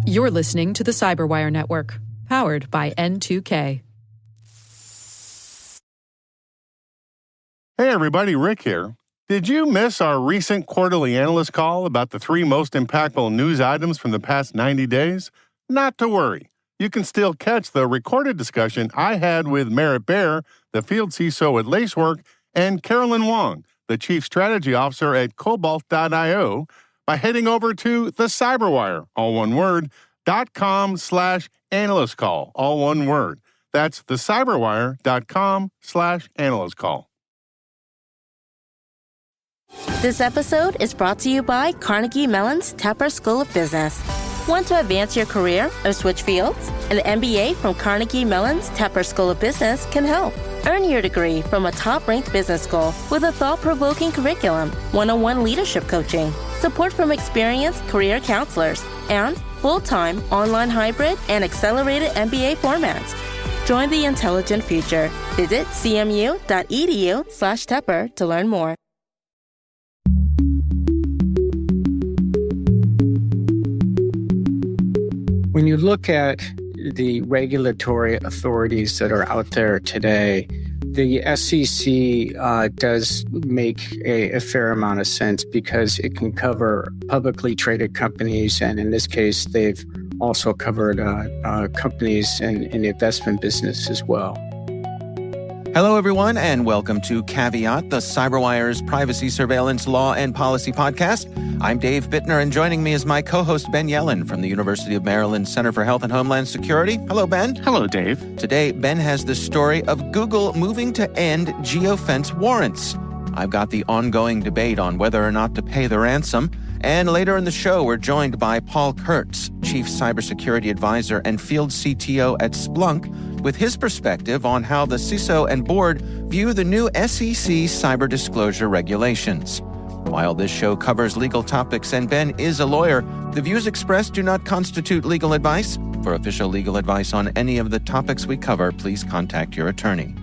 You're listening to the Cyberwire Network, powered by N2K. Hey everybody, Rick here. Did you miss our recent quarterly analyst call about the 3 most impactful news items from the past 90 days? Not to worry. You can still catch the recorded discussion I had with Merritt Baer, the field CISO at Lacework, and Carolyn Wong, the Chief Strategy Officer at Cobalt.io, by heading over to the Cyberwire, all one word, .com/analyst call, all one word. That's thecyberwire.com/analyst call. This episode is brought to you by Carnegie Mellon's Tepper School of Business. Want to advance your career or switch fields? An MBA from Carnegie Mellon's Tepper School of Business can help. Earn your degree from a top-ranked business school with a thought-provoking curriculum, one-on-one leadership coaching, support from experienced career counselors, and full-time, online hybrid, and accelerated MBA formats. Join the intelligent future. Visit cmu.edu/Tepper to learn more. When you look at the regulatory authorities that are out there today, the SEC does make a fair amount of sense because it can cover publicly traded companies, and in this case, they've also covered companies in the investment business as well. Hello, everyone, and welcome to Caveat, the CyberWire's privacy surveillance law and policy podcast. I'm Dave Bittner, and joining me is my co-host Ben Yellen from the University of Maryland Center for Health and Homeland Security. Hello, Ben. Hello, Dave. Today, Ben has the story of Google moving to end geofence warrants. I've got the ongoing debate on whether or not to pay the ransom. And later in the show, we're joined by Paul Kurtz, Chief Cybersecurity Advisor and Field CTO at Splunk, with his perspective on how the CISO and board view the new SEC cyber disclosure regulations. While this show covers legal topics and Ben is a lawyer, the views expressed do not constitute legal advice. For official legal advice on any of the topics we cover, please contact your attorney.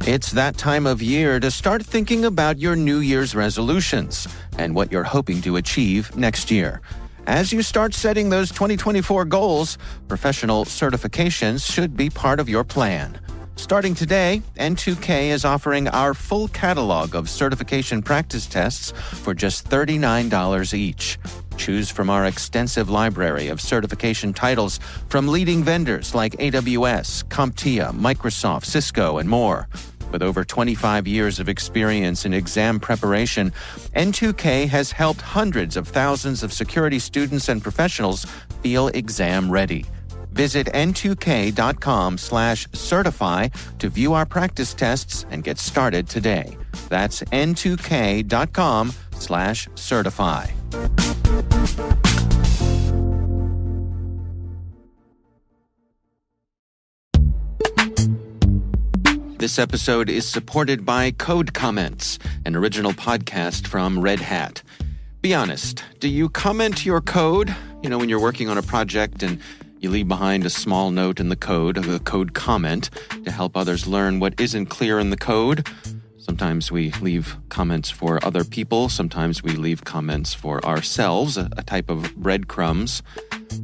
It's that time of year to start thinking about your New Year's resolutions and what you're hoping to achieve next year. As you start setting those 2024 goals, professional certifications should be part of your plan. Starting today, N2K is offering our full catalog of certification practice tests for just $39 each. Choose from our extensive library of certification titles from leading vendors like AWS, CompTIA, Microsoft, Cisco, and more. With over 25 years of experience in exam preparation, N2K has helped hundreds of thousands of security students and professionals feel exam ready. Visit n2k.com/certify to view our practice tests and get started today. That's n2k.com/certify. This episode is supported by Code Comments, an original podcast from Red Hat. Be honest, do you comment your code? When you're working on a project and you leave behind a small note in the code, a code comment, to help others learn what isn't clear in the code. Sometimes we leave comments for other people. Sometimes we leave comments for ourselves, a type of breadcrumbs.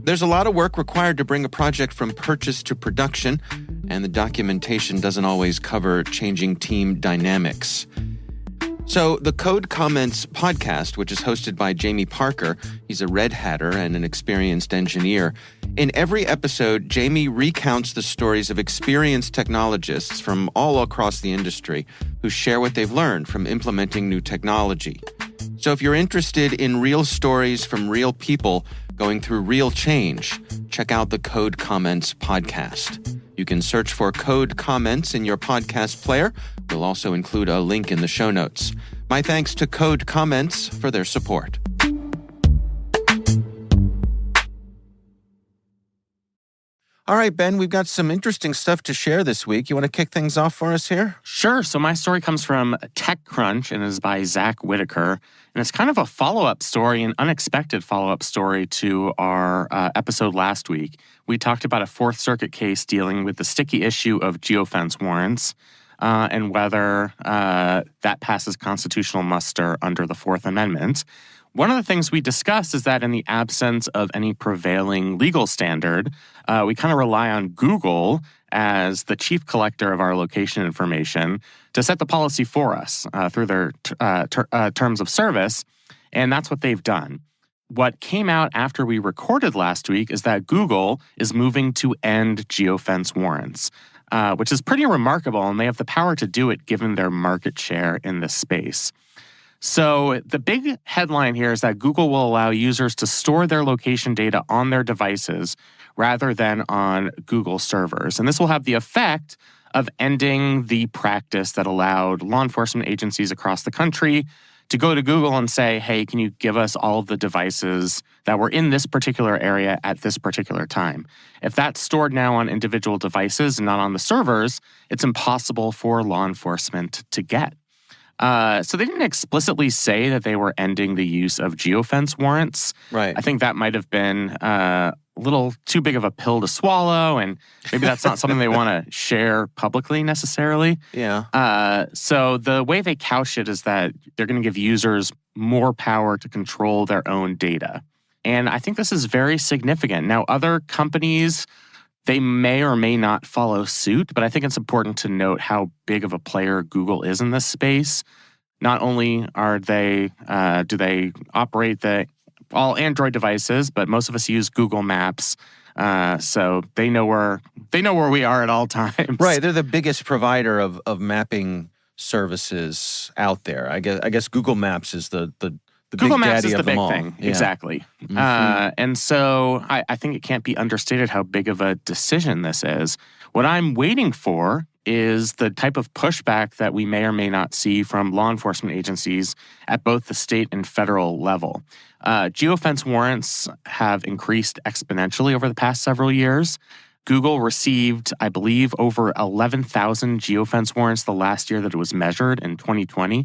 There's a lot of work required to bring a project from purchase to production, and the documentation doesn't always cover changing team dynamics. So the Code Comments podcast, which is hosted by Jamie Parker, he's a Red Hatter and an experienced engineer. In every episode, Jamie recounts the stories of experienced technologists from all across the industry who share what they've learned from implementing new technology. So if you're interested in real stories from real people going through real change, check out the Code Comments podcast. You can search for Code Comments in your podcast player. We'll also include a link in the show notes. My thanks to Code Comments for their support. All right, Ben, we've got some interesting stuff to share this week. You want to kick things off for us here? Sure. So my story comes from TechCrunch and is by Zach Whitaker. And it's kind of a follow-up story, an unexpected follow-up story to our episode last week. We talked about a Fourth Circuit case dealing with the sticky issue of geofence warrants and whether that passes constitutional muster under the Fourth Amendment. One of the things we discussed is that in the absence of any prevailing legal standard, we kind of rely on Google as the chief collector of our location information to set the policy for us through their terms of service, and that's what they've done. What came out after we recorded last week is that Google is moving to end geofence warrants, which is pretty remarkable, and they have the power to do it given their market share in this space. So the big headline here is that Google will allow users to store their location data on their devices rather than on Google servers. And this will have the effect of ending the practice that allowed law enforcement agencies across the country to go to Google and say, hey, can you give us all of the devices that were in this particular area at this particular time? If that's stored now on individual devices and not on the servers, it's impossible for law enforcement to get. So they didn't explicitly say that they were ending the use of geofence warrants. Right. I think that might have been a little too big of a pill to swallow, and maybe that's not something they want to share publicly necessarily. Yeah. So the way they couch it is that they're going to give users more power to control their own data. And I think this is very significant. Now, other companies, they may or may not follow suit, but I think it's important to note how big of a player Google is in this space. Not only are they do they operate all Android devices, but most of us use Google Maps, so they know where we are at all times. Right, they're the biggest provider of mapping services out there. I guess Google Maps is the Google big Maps daddy is the of them big all. thing. Yeah. Exactly. Mm-hmm. And so I think it can't be understated how big of a decision this is. What I'm waiting for is the type of pushback that we may or may not see from law enforcement agencies at both the state and federal level. Geofence warrants have increased exponentially over the past several years. Google received, I believe, over 11,000 geofence warrants the last year that it was measured in 2020.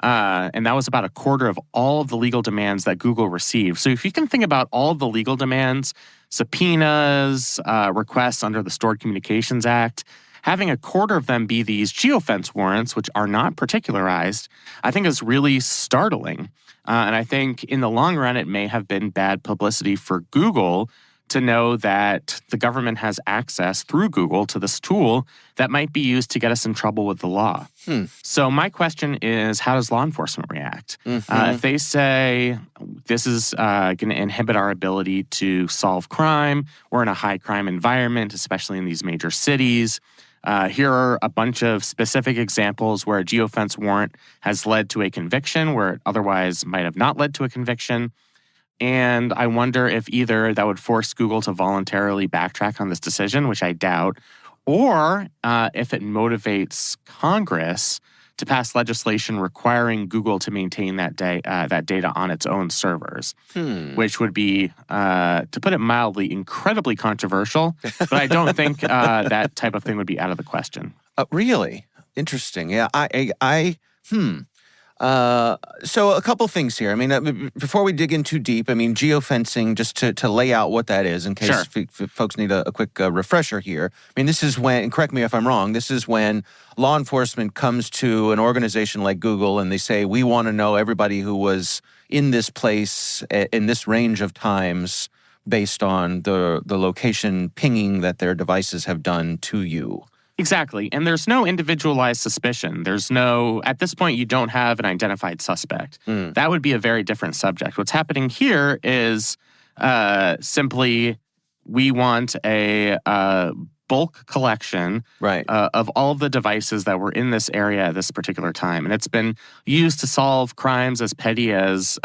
And that was about a quarter of all of the legal demands that Google received. So if you can think about all of the legal demands, subpoenas, requests under the Stored Communications Act, having a quarter of them be these geofence warrants, which are not particularized, I think is really startling. And I think in the long run, it may have been bad publicity for Google to know that the government has access through Google to this tool that might be used to get us in trouble with the law. So my question is, how does law enforcement react? If they say this is going to inhibit our ability to solve crime, we're in a high crime environment, especially in these major cities. Here are a bunch of specific examples where a geofence warrant has led to a conviction where it otherwise might have not led to a conviction. And I wonder if either that would force Google to voluntarily backtrack on this decision, which I doubt, or if it motivates Congress to pass legislation requiring Google to maintain that data on its own servers, which would be, to put it mildly, incredibly controversial. But I don't think that type of thing would be out of the question. Really? Interesting. Yeah, So a couple things here. I mean, before we dig in too deep, I mean, geofencing, just to lay out what that is in case folks need a quick refresher here. I mean, this is when, and correct me if I'm wrong, this is when law enforcement comes to an organization like Google and they say, we want to know everybody who was in this place in this range of times based on the location pinging that their devices have done to you. Exactly. And there's no individualized suspicion. At this point, you don't have an identified suspect. That would be a very different subject. What's happening here is simply we want a bulk collection of all of the devices that were in this area at this particular time. And it's been used to solve crimes as petty as,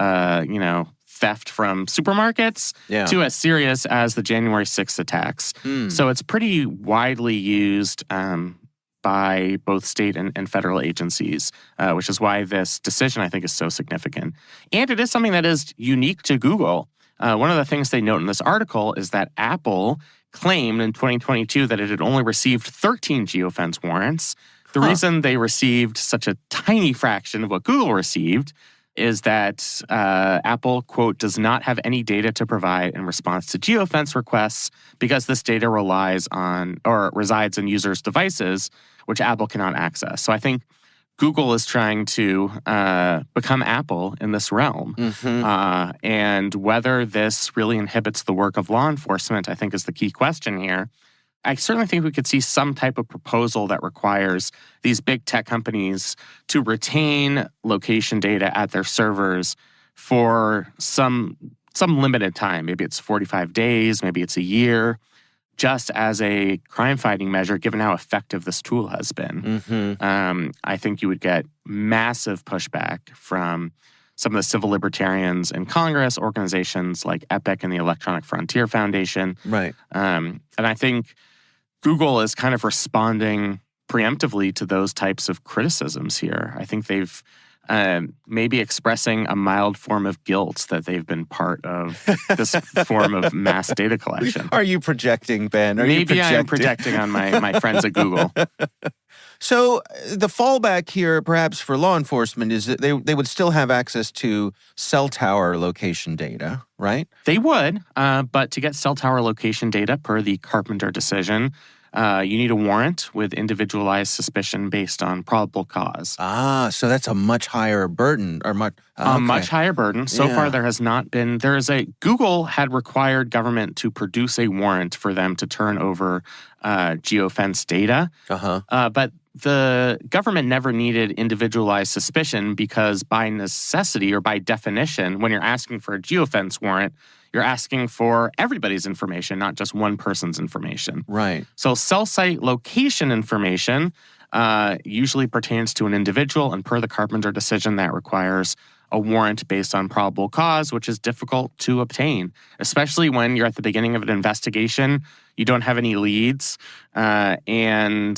theft from supermarkets to as serious as the January 6th attacks. So it's pretty widely used by both state and federal agencies, which is why this decision, I think, is so significant. And it is something that is unique to Google. One of the things they note in this article is that Apple claimed in 2022 that it had only received 13 geofence warrants. The reason they received such a tiny fraction of what Google received is that Apple, quote, does not have any data to provide in response to geofence requests because this data relies on or resides in users' devices, which Apple cannot access. So I think Google is trying to become Apple in this realm. And whether this really inhibits the work of law enforcement, I think, is the key question here. I certainly think we could see some type of proposal that requires these big tech companies to retain location data at their servers for some limited time. Maybe it's 45 days, maybe it's a year, just as a crime-fighting measure, given how effective this tool has been. I think you would get massive pushback from some of the civil libertarians in Congress, organizations like EPIC and the Electronic Frontier Foundation. Right. And I think Google is kind of responding preemptively to those types of criticisms here. I think they've maybe expressing a mild form of guilt that they've been part of this form of mass data collection. Are you projecting, Ben? Maybe I'm projecting on my friends at Google. So the fallback here, perhaps for law enforcement, is that they would still have access to cell tower location data, right? They would, but to get cell tower location data per the Carpenter decision, you need a warrant with individualized suspicion based on probable cause. So that's a much higher burden, or much higher burden. So far, there has not been. Google had required government to produce a warrant for them to turn over geofence data. But the government never needed individualized suspicion because by necessity or by definition, when you're asking for a geofence warrant, you're asking for everybody's information, not just one person's information. Right. So cell site location information usually pertains to an individual, and per the Carpenter decision, that requires a warrant based on probable cause, which is difficult to obtain, especially when you're at the beginning of an investigation. You don't have any leads, and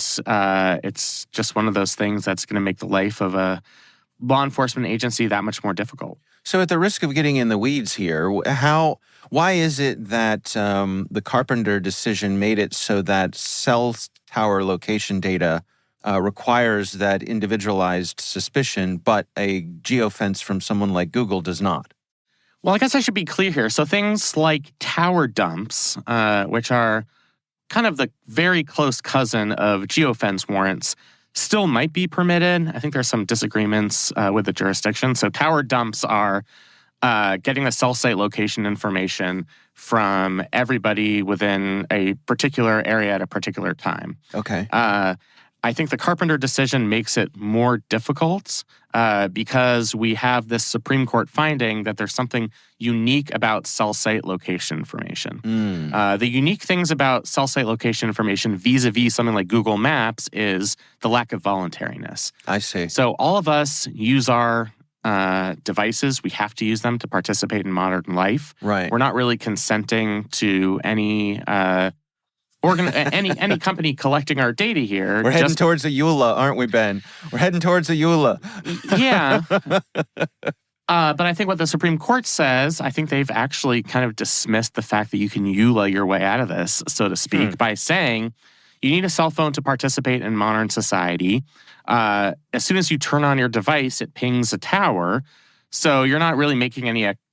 it's just one of those things that's going to make the life of a law enforcement agency that much more difficult. So at the risk of getting in the weeds here, why is it that the Carpenter decision made it so that cell tower location data requires that individualized suspicion, but a geofence from someone like Google does not? Well, I guess I should be clear here. So things like tower dumps, which are kind of the very close cousin of geofence warrants, still might be permitted. I think there's some disagreements with the jurisdiction. So tower dumps are getting the cell site location information from everybody within a particular area at a particular time. Okay. I think the Carpenter decision makes it more difficult because we have this Supreme Court finding that there's something unique about cell site location information. The unique things about cell site location information vis-a-vis something like Google Maps is the lack of voluntariness. I see. So all of us use our devices. We have to use them to participate in modern life. Right. We're not really consenting to any any company collecting our data here. We're heading towards the EULA, aren't we, Ben? We're heading towards the EULA. Yeah. But I think what the Supreme Court says, I think they've actually kind of dismissed the fact that you can EULA your way out of this, so to speak, by saying you need a cell phone to participate in modern society. As soon as you turn on your device, it pings a tower. So you're not really making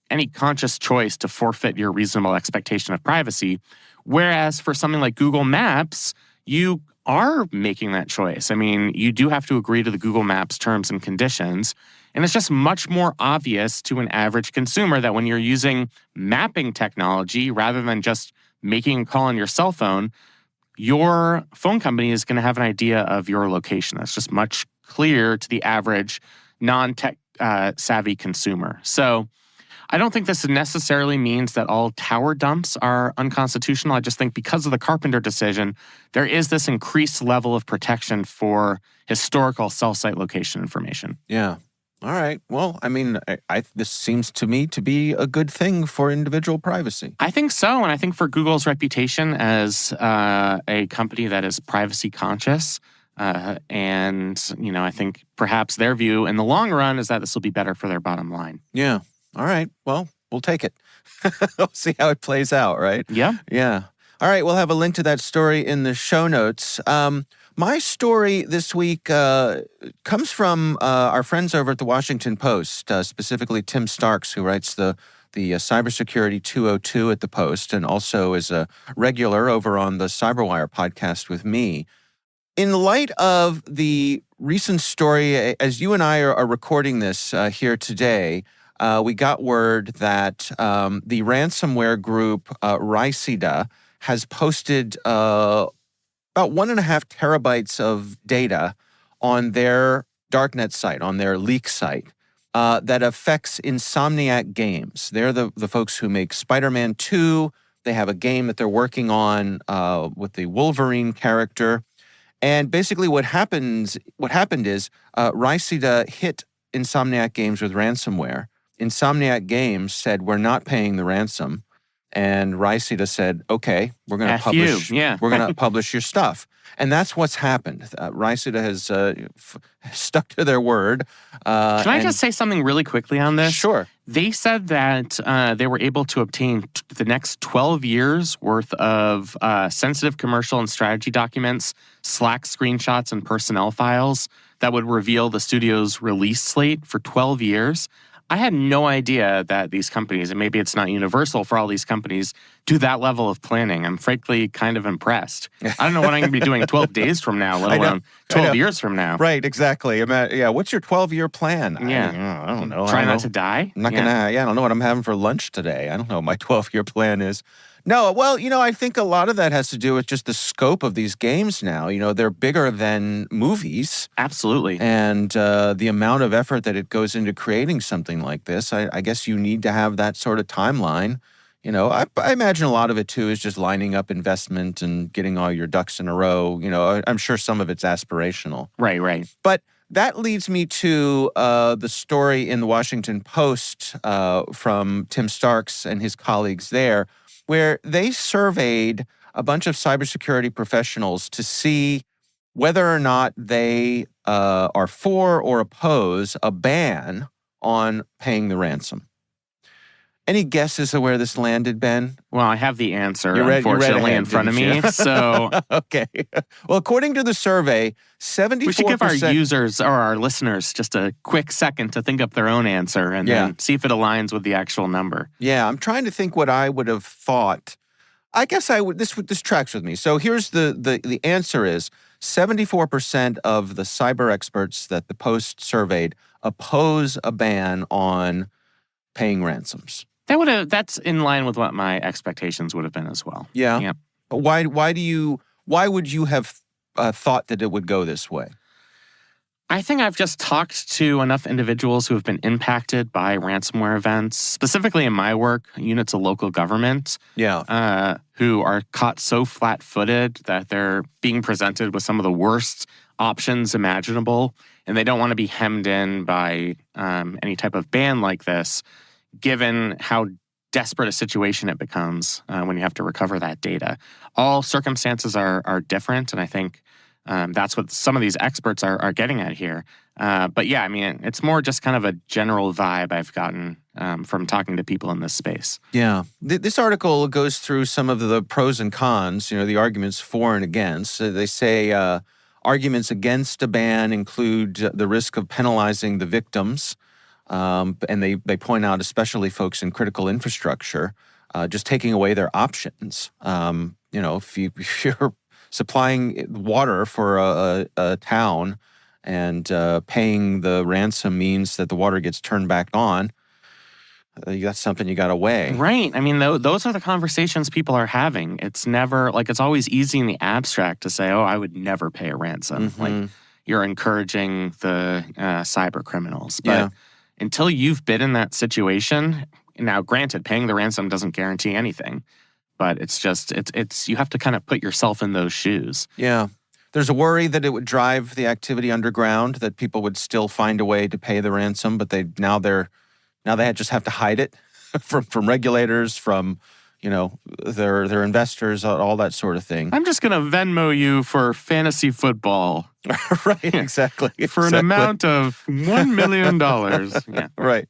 any conscious choice to forfeit your reasonable expectation of privacy. Whereas for something like Google Maps, you are making that choice. I mean, you do have to agree to the Google Maps terms and conditions. And it's just much more obvious to an average consumer that when you're using mapping technology rather than just making a call on your cell phone, your phone company is going to have an idea of your location. That's just much clearer to the average non-tech savvy consumer. So I don't think this necessarily means that all tower dumps are unconstitutional. I just think because of the Carpenter decision, there is this increased level of protection for historical cell site location information. Yeah. All right. Well, I mean, this seems to me to be a good thing for individual privacy. I think so. And I think for Google's reputation as a company that is privacy conscious, and, I think perhaps their view in the long run is that this will be better for their bottom line. Yeah. All right. Well, we'll take it. We'll see how it plays out, right? Yeah. Yeah. All right, we'll have a link to that story in the show notes. My story this week comes from our friends over at the Washington Post, specifically Tim Starks, who writes the Cybersecurity 202 at the Post and also is a regular over on the CyberWire podcast with me. In light of the recent story, as you and I are recording this here today, we got word that the ransomware group Ricida has posted about 1.5 terabytes of data on their darknet site, on their leak site, that affects Insomniac Games. They're the folks who make Spider-Man 2. They have a game that they're working on with the Wolverine character. And basically what happened is Ricida hit Insomniac Games with ransomware. Insomniac Games said, we're not paying the ransom. And Ricida said, okay, we're going to publish your stuff. And that's what's happened. Ricida has stuck to their word. Can I just say something really quickly on this? Sure. They said that they were able to obtain the next 12 years worth of sensitive commercial and strategy documents, Slack screenshots, and personnel files that would reveal the studio's release slate for 12 years. I had no idea that these companies, and maybe it's not universal for all these companies, do that level of planning. I'm frankly kind of impressed. I don't know what I'm going to be doing 12 days from now, let alone 12 years from now. Right, exactly. What's your 12-year plan? Yeah. I don't know. Try not to die? I'm not going to, I don't know what I'm having for lunch today. I don't know what my 12-year plan is. No, well, I think a lot of that has to do with just the scope of these games now. They're bigger than movies. Absolutely. And the amount of effort that it goes into creating something like this, I guess you need to have that sort of timeline. I imagine a lot of it, too, is just lining up investment and getting all your ducks in a row. I'm sure some of it's aspirational. Right. But that leads me to the story in the Washington Post from Tim Starks and his colleagues there, where they surveyed a bunch of cybersecurity professionals to see whether or not they are for or oppose a ban on paying the ransom. Any guesses of where this landed, Ben? Well, I have the answer, you unfortunately, read in front of me. So, okay. Well, according to the survey, 74%... We should give our users or our listeners just a quick second to think up their own answer and then see if it aligns with the actual number. Yeah, I'm trying to think what I would have thought. I guess I would. This tracks with me. So here's the answer is 74% of the cyber experts that the Post surveyed oppose a ban on paying ransoms. That's in line with what my expectations would have been as well. Yeah. But why would you have thought that it would go this way? I think I've just talked to enough individuals who have been impacted by ransomware events, specifically in my work, units of local government, who are caught so flat-footed that they're being presented with some of the worst options imaginable, and they don't want to be hemmed in by any type of ban like this, given how desperate a situation it becomes when you have to recover that data. All circumstances are different, and I think that's what some of these experts are getting at here. But yeah, it's more just kind of a general vibe I've gotten from talking to people in this space. Yeah. This article goes through some of the pros and cons, the arguments for and against. They say arguments against a ban include the risk of penalizing the victims. And they point out, especially folks in critical infrastructure, just taking away their options. If you're supplying water for a town and paying the ransom means that the water gets turned back on, that's something you got to weigh. Right. Those are the conversations people are having. It's never, it's always easy in the abstract to say, oh, I would never pay a ransom. Mm-hmm. You're encouraging the cyber criminals. But until you've been in that situation, now granted, paying the ransom doesn't guarantee anything, but it's you have to kind of put yourself in those shoes. Yeah. There's a worry that it would drive the activity underground, that people would still find a way to pay the ransom, but they just have to hide it from regulators, from their investors, all that sort of thing. I'm just going to Venmo you for fantasy football. Right, exactly. For an amount of $1 million. Yeah. Right.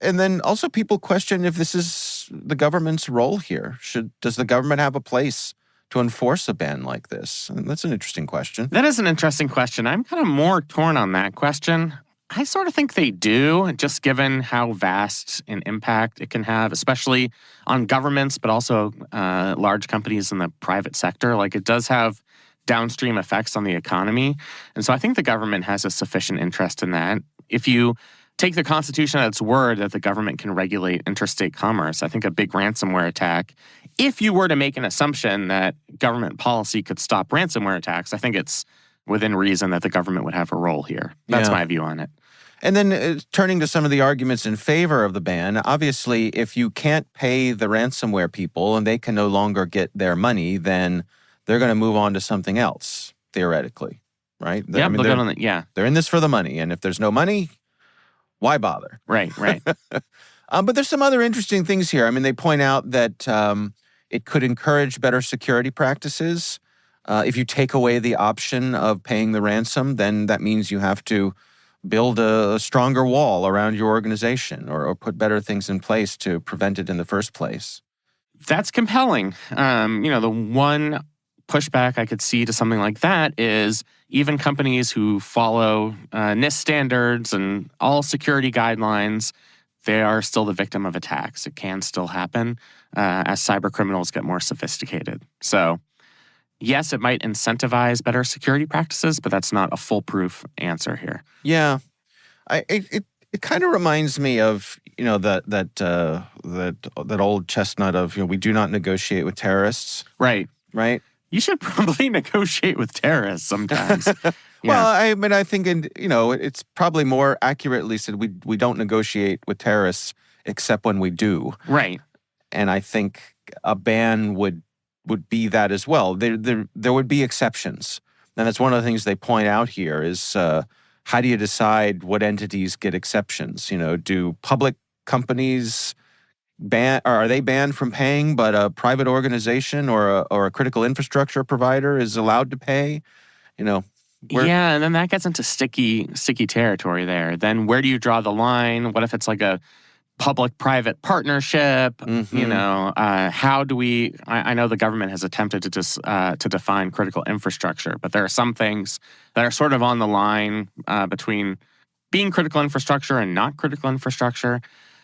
And then also people question if this is the government's role here. Does the government have a place to enforce a ban like this? And that's an interesting question. That is an interesting question. I'm kind of more torn on that question. I sort of think they do, just given how vast an impact it can have, especially on governments, but also large companies in the private sector. Like, it does have downstream effects on the economy. And so I think the government has a sufficient interest in that. If you take the Constitution at its word that the government can regulate interstate commerce, I think a big ransomware attack, if you were to make an assumption that government policy could stop ransomware attacks, I think it's within reason that the government would have a role here. That's my view on it. And then turning to some of the arguments in favor of the ban, obviously, if you can't pay the ransomware people and they can no longer get their money, then they're going to move on to something else, theoretically, right? Yeah, they're in this for the money. And if there's no money, why bother? Right. But there's some other interesting things here. I mean, they point out that it could encourage better security practices. If you take away the option of paying the ransom, then that means you have to build a stronger wall around your organization or put better things in place to prevent it in the first place. That's compelling. The one pushback I could see to something like that is even companies who follow NIST standards and all security guidelines, they are still the victim of attacks. It can still happen as cyber criminals get more sophisticated. So, yes, it might incentivize better security practices, but that's not a foolproof answer here. Yeah, it kind of reminds me of that old chestnut of we do not negotiate with terrorists. Right. You should probably negotiate with terrorists sometimes. Well, I think it's probably more accurately said we don't negotiate with terrorists except when we do. Right. And I think a ban would be that as well. There would be exceptions. And that's one of the things they point out here is how do you decide what entities get exceptions? Do public companies are they banned from paying, but a private organization or a critical infrastructure provider is allowed to pay? Yeah, and then that gets into sticky territory there. Then where do you draw the line? What if it's like a public-private partnership? Mm-hmm. How do we? I know the government has attempted to define critical infrastructure, but there are some things that are sort of on the line between being critical infrastructure and not critical infrastructure.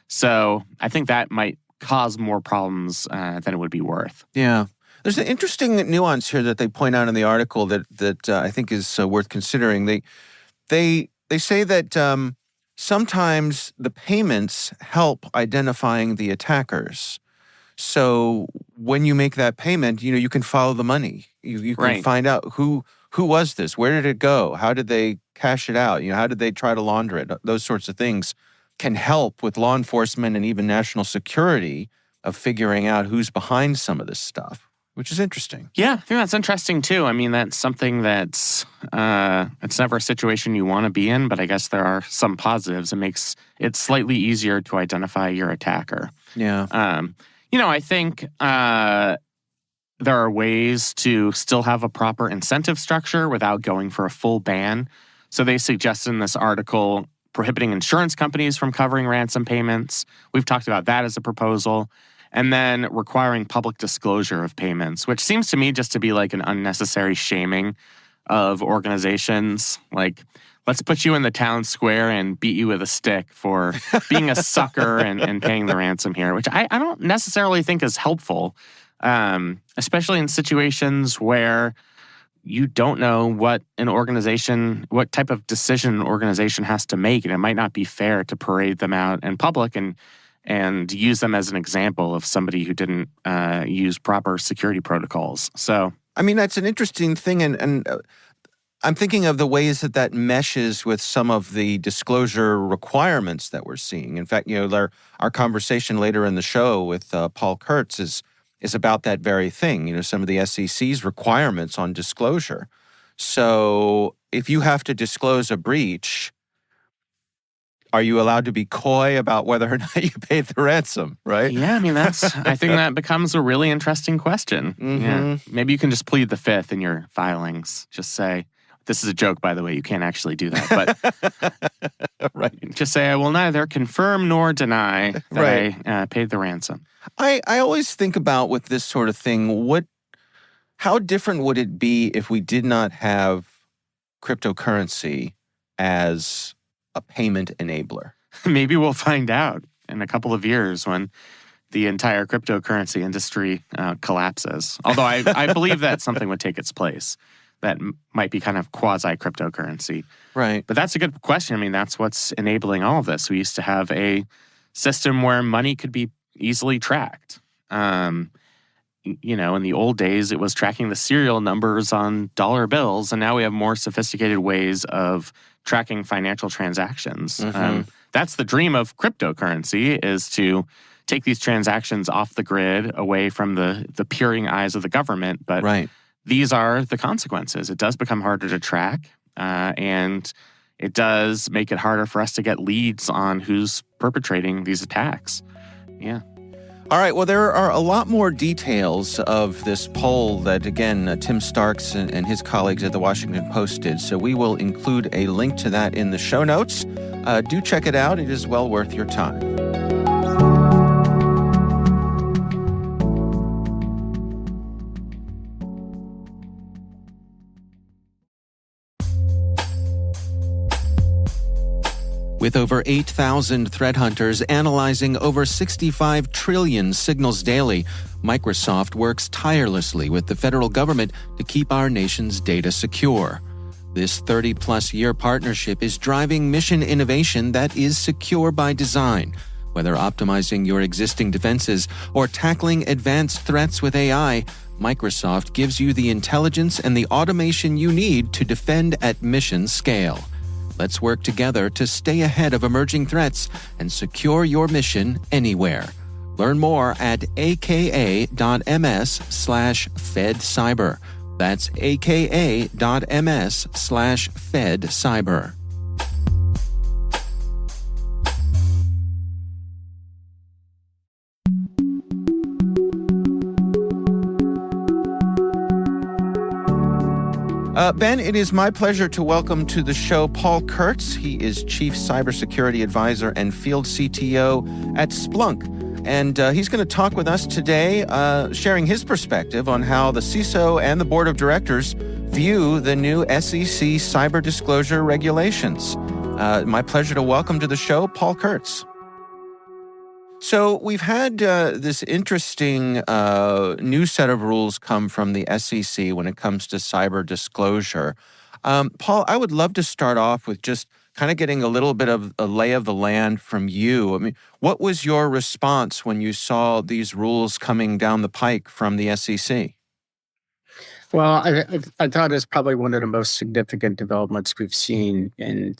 So I think that might cause more problems than it would be worth. Yeah. There's an interesting nuance here that they point out in the article that I think is worth considering. They say that sometimes the payments help identifying the attackers. So when you make that payment, you can follow the money. You can find out who was this, where did it go, how did they cash it out, how did they try to launder it. Those sorts of things can help with law enforcement and even national security of figuring out who's behind some of this stuff, which is interesting. Yeah, I think that's interesting too. I mean, that's something that's, it's never a situation you want to be in, but I guess there are some positives. It makes it slightly easier to identify your attacker. Yeah. I think there are ways to still have a proper incentive structure without going for a full ban. So they suggest in this article prohibiting insurance companies from covering ransom payments. We've talked about that as a proposal. And then requiring public disclosure of payments, which seems to me just to be like an unnecessary shaming of organizations. Like, let's put you in the town square and beat you with a stick for being a sucker and paying the ransom here, which I don't necessarily think is helpful, especially in situations where you don't know what type of decision an organization has to make, and it might not be fair to parade them out in public and use them as an example of somebody who didn't use proper security protocols. So, I mean, that's an interesting thing, and I'm thinking of the ways that meshes with some of the disclosure requirements that we're seeing. In fact, our conversation later in the show with Paul Kurtz is about that very thing, some of the SEC's requirements on disclosure. So if you have to disclose a breach, are you allowed to be coy about whether or not you paid the ransom, right? Yeah, I mean, I think that becomes a really interesting question. Mm-hmm. Yeah. Maybe you can just plead the fifth in your filings. Just say, this is a joke, by the way, you can't actually do that. But right. Just say, I will neither confirm nor deny that I paid the ransom. I always think about with this sort of thing, How different would it be if we did not have cryptocurrency as a payment enabler? Maybe we'll find out in a couple of years when the entire cryptocurrency industry collapses. Although I believe that something would take its place that might be kind of quasi-cryptocurrency. Right. But that's a good question. I mean, that's what's enabling all of this. We used to have a system where money could be easily tracked. In the old days, it was tracking the serial numbers on dollar bills, and now we have more sophisticated ways of tracking financial transactions. That's the dream of cryptocurrency, is to take these transactions off the grid, away from the peering eyes of the government. But these are the consequences. It does become harder to track, and it does make it harder for us to get leads on who's perpetrating these attacks. Yeah. All right. Well, there are a lot more details of this poll that, again, Tim Starks and his colleagues at the Washington Post did. So we will include a link to that in the show notes. Do check it out. It is well worth your time. With over 8,000 threat hunters analyzing over 65 trillion signals daily, Microsoft works tirelessly with the federal government to keep our nation's data secure. This 30-plus year partnership is driving mission innovation that is secure by design. Whether optimizing your existing defenses or tackling advanced threats with AI, Microsoft gives you the intelligence and the automation you need to defend at mission scale. Let's work together to stay ahead of emerging threats and secure your mission anywhere. Learn more at aka.ms/fedcyber. That's aka.ms/fedcyber. Ben, it is my pleasure to welcome to the show Paul Kurtz. He is Chief Cybersecurity Advisor and Field CTO at Splunk. And he's going to talk with us today, sharing his perspective on how the CISO and the Board of Directors view the new SEC cyber disclosure regulations. My pleasure to welcome to the show Paul Kurtz. So we've had this interesting new set of rules come from the SEC when it comes to cyber disclosure. Paul, I would love to start off with just kind of getting a little bit of a lay of the land from you. I mean, what was your response when you saw these rules coming down the pike from the SEC? Well, I thought it's probably one of the most significant developments we've seen in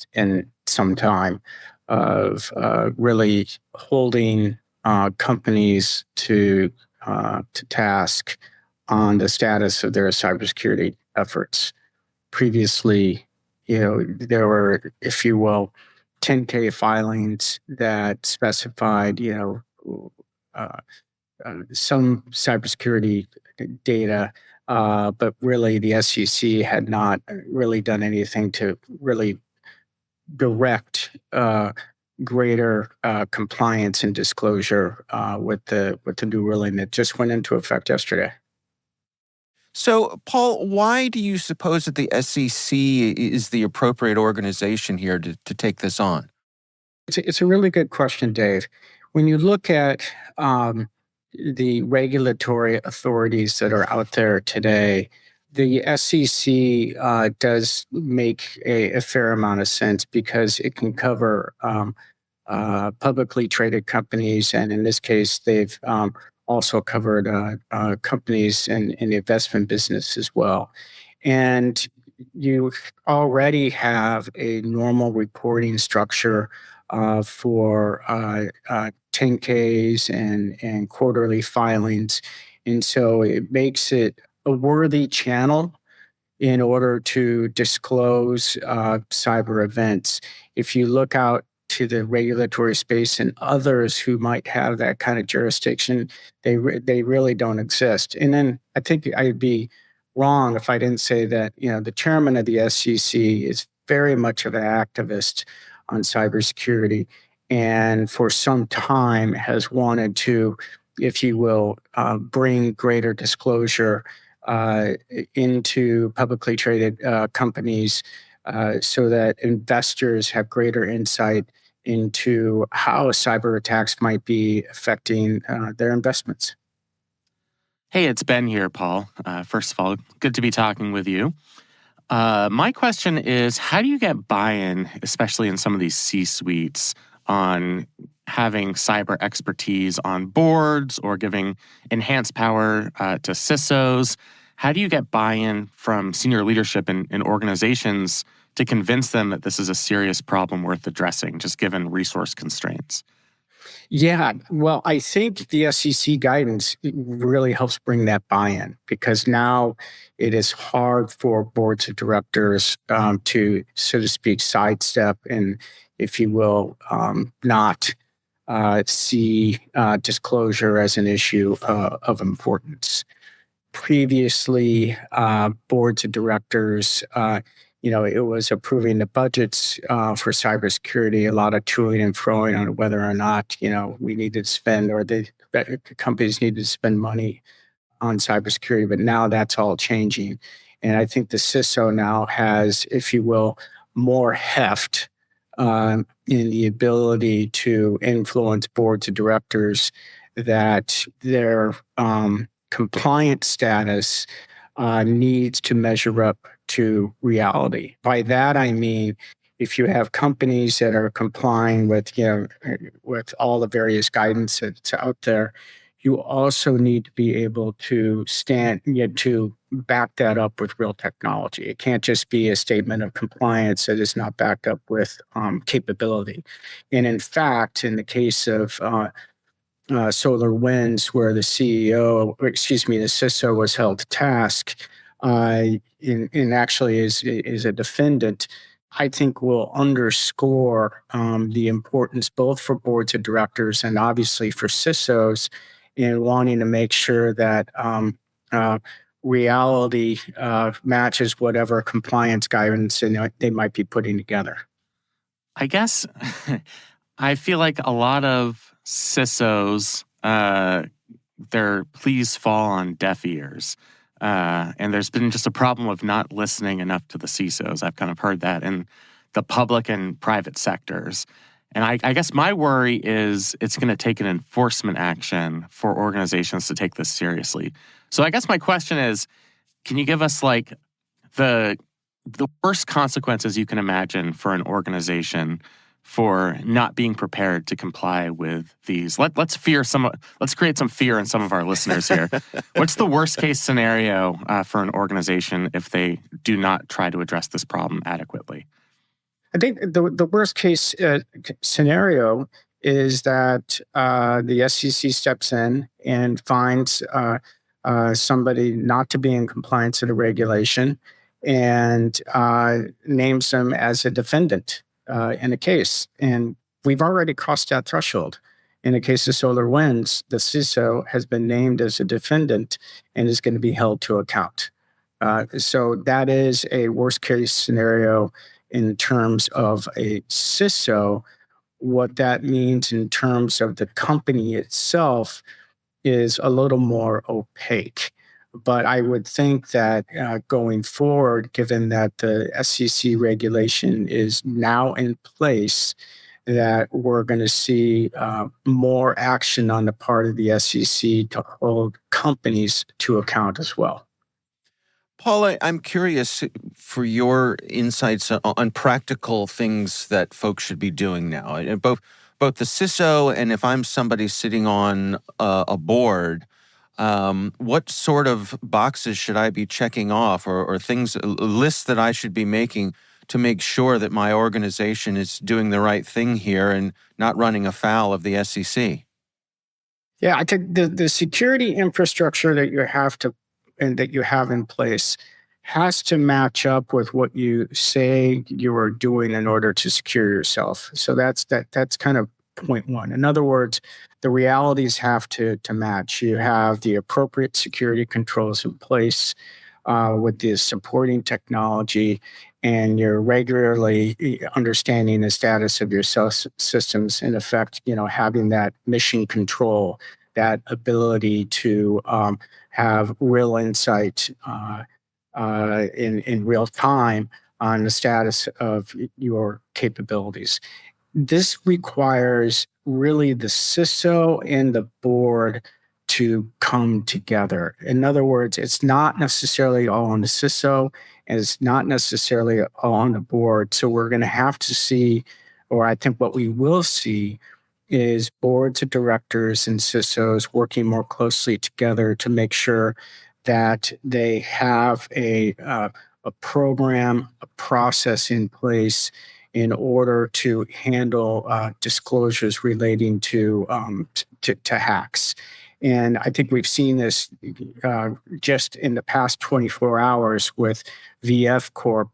some time, of really holding companies to task on the status of their cybersecurity efforts. Previously, there were, if you will, 10K filings that specified, some cybersecurity data, but really the SEC had not really done anything to really direct greater compliance and disclosure with the new ruling that just went into effect yesterday. So, Paul, why do you suppose that the SEC is the appropriate organization here to take this on? It's a really good question, Dave. When you look at the regulatory authorities that are out there today, the SEC does make a fair amount of sense because it can cover publicly traded companies, and in this case, they've also covered companies in the investment business as well. And you already have a normal reporting structure for 10Ks and quarterly filings. And so it makes it a worthy channel in order to disclose cyber events. If you look out to the regulatory space and others who might have that kind of jurisdiction, they really don't exist. And then I think I'd be wrong if I didn't say that the chairman of the SEC is very much of an activist on cybersecurity, and for some time has wanted to, if you will, bring greater disclosure into publicly traded companies so that investors have greater insight into how cyber attacks might be affecting their investments. Hey, it's Ben here, Paul. First of all, good to be talking with you. My question is, how do you get buy-in, especially in some of these C-suites, on having cyber expertise on boards or giving enhanced power to CISOs? How do you get buy-in from senior leadership in organizations to convince them that this is a serious problem worth addressing, just given resource constraints? Yeah, well, I think the SEC guidance really helps bring that buy-in, because now it is hard for boards of directors to, so to speak, sidestep and, if you will, not see disclosure as an issue of importance. Previously, boards of directors, it was approving the budgets for cybersecurity, a lot of toing and froing on whether or not, we needed to spend, or the companies needed to spend money on cybersecurity. But now that's all changing. And I think the CISO now has, if you will, more heft in the ability to influence boards of directors, that their compliance status needs to measure up to reality. By that, I mean, if you have companies that are complying with, with all the various guidance that's out there, you also need to be able to to back that up with real technology. It can't just be a statement of compliance that is not backed up with capability. And in fact, in the case of SolarWinds, where the CISO was held to task, and actually is a defendant, I think will underscore the importance both for boards of directors and obviously for CISOs in wanting to make sure that reality matches whatever compliance guidance they might be putting together. I guess I feel like a lot of CISOs, their pleas fall on deaf ears. And there's been just a problem of not listening enough to the CISOs. I've kind of heard that in the public and private sectors. And I guess my worry is it's going to take an enforcement action for organizations to take this seriously. So I guess my question is, can you give us like the worst consequences you can imagine for an organization for not being prepared to comply with these? Let's create some fear in some of our listeners here. What's the worst case scenario for an organization if they do not try to address this problem adequately? I think the worst case scenario is that the SEC steps in and finds somebody not to be in compliance with a regulation and names them as a defendant in a case. And we've already crossed that threshold. In the case of SolarWinds, the CISO has been named as a defendant and is going to be held to account. So that is a worst case scenario in terms of a CISO. What that means in terms of the company itself is a little more opaque. But I would think that going forward, given that the SEC regulation is now in place, that we're going to see more action on the part of the SEC to hold companies to account as well. Paul, I'm curious for your insights on practical things that folks should be doing now. Both the CISO and if I'm somebody sitting on a board, what sort of boxes should I be checking off or things, lists that I should be making to make sure that my organization is doing the right thing here and not running afoul of the SEC? Yeah, I think the security infrastructure that you have in place has to match up with what you say you are doing in order to secure yourself. So that's kind of point one. In other words, the realities have to match. You have the appropriate security controls in place with the supporting technology, and you're regularly understanding the status of your systems. In effect, having that mission control, that ability to have real insight in real time on the status of your capabilities. This requires really the CISO and the board to come together. In other words, it's not necessarily all on the CISO, and it's not necessarily all on the board. So we're going to have to see, or I think what we will see, is boards of directors and CISOs working more closely together to make sure that they have a program, a process in place in order to handle disclosures relating to hacks. And I think we've seen this just in the past 24 hours with VF Corp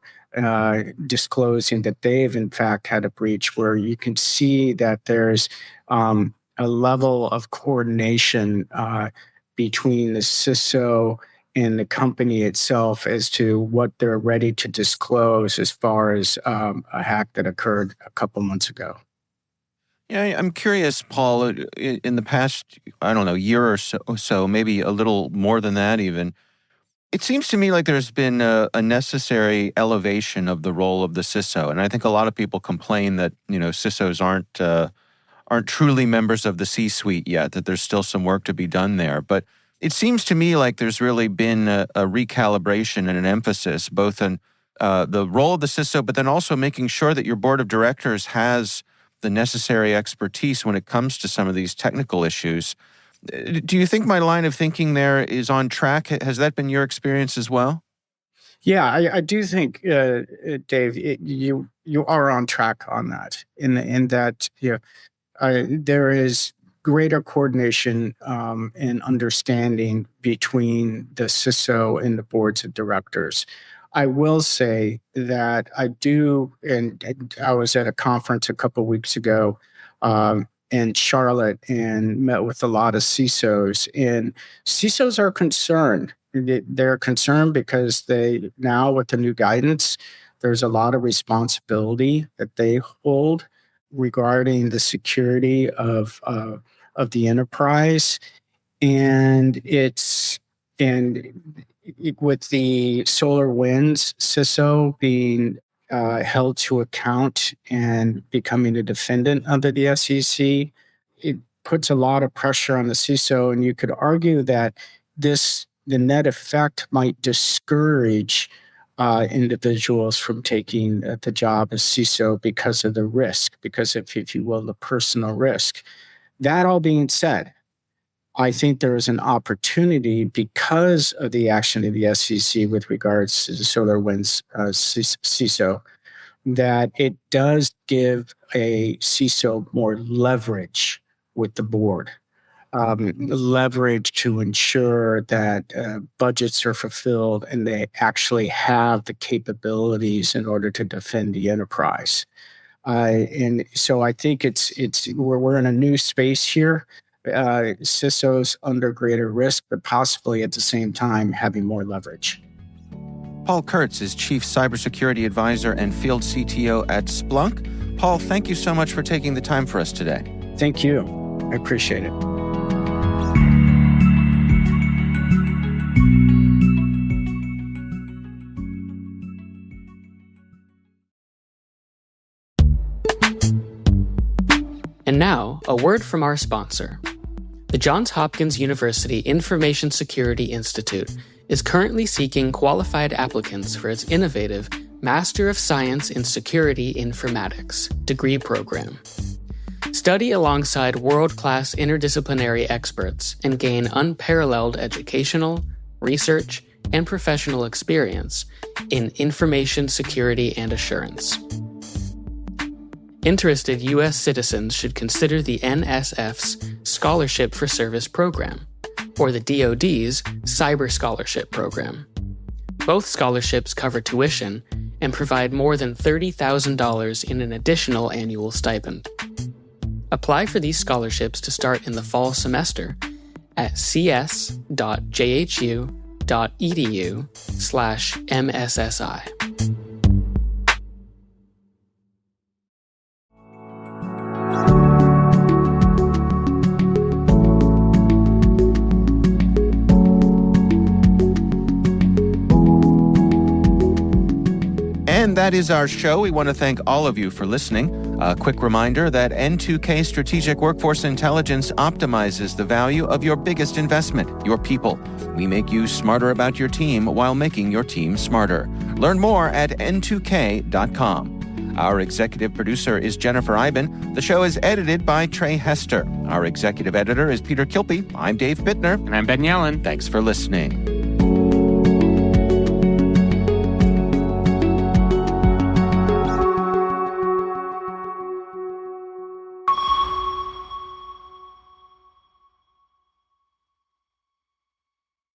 disclosing that they've in fact had a breach, where you can see that there's a level of coordination between the CISO and the company itself as to what they're ready to disclose as far as a hack that occurred a couple months ago. Yeah, I'm curious, Paul, in the past, I don't know, year or so, maybe a little more than that even, it seems to me like there's been a necessary elevation of the role of the CISO. And I think a lot of people complain that, CISOs aren't truly members of the C-suite yet, that there's still some work to be done there. But it seems to me like there's really been a recalibration and an emphasis both on the role of the CISO, but then also making sure that your board of directors has the necessary expertise when it comes to some of these technical issues. Do you think my line of thinking there is on track? Has that been your experience as well? Yeah, I do think, Dave, you are on track on that. In that, there is greater coordination and understanding between the CISO and the boards of directors. I will say that I do, and I was at a conference a couple of weeks ago in Charlotte and met with a lot of CISOs, and CISOs are concerned. They're concerned because they now, with the new guidance, there's a lot of responsibility that they hold regarding the security of the enterprise, and with the SolarWinds CISO being held to account and becoming a defendant under the SEC, it puts a lot of pressure on the CISO. And you could argue that the net effect might discourage individuals from taking the job as CISO because of the risk, because of, if you will, the personal risk. That all being said, I think there is an opportunity because of the action of the SEC with regards to the SolarWinds CISO, that it does give a CISO more leverage with the board, leverage to ensure that budgets are fulfilled and they actually have the capabilities in order to defend the enterprise. And so I think we're in a new space here. CISOs under greater risk, but possibly at the same time having more leverage. Paul Kurtz is Chief Cybersecurity Advisor and Field CTO at Splunk. Paul, thank you so much for taking the time for us today. Thank you. I appreciate it. And now, a word from our sponsor. The Johns Hopkins University Information Security Institute is currently seeking qualified applicants for its innovative Master of Science in Security Informatics degree program. Study alongside world-class interdisciplinary experts and gain unparalleled educational, research, and professional experience in information security and assurance. Interested U.S. citizens should consider the NSF's Scholarship for Service program, or the DoD's Cyber Scholarship program. Both scholarships cover tuition and provide more than $30,000 in an additional annual stipend. Apply for these scholarships to start in the fall semester at cs.jhu.edu/MSSI. And that is our show. We want to thank all of you for listening. A quick reminder that N2K Strategic Workforce Intelligence optimizes the value of your biggest investment, your people. We make you smarter about your team while making your team smarter. Learn more at n2k.com. Our executive producer is Jennifer Iben. The show is edited by Trey Hester. Our executive editor is Peter Kilpie. I'm Dave Bittner. And I'm Ben Yellen. Thanks for listening.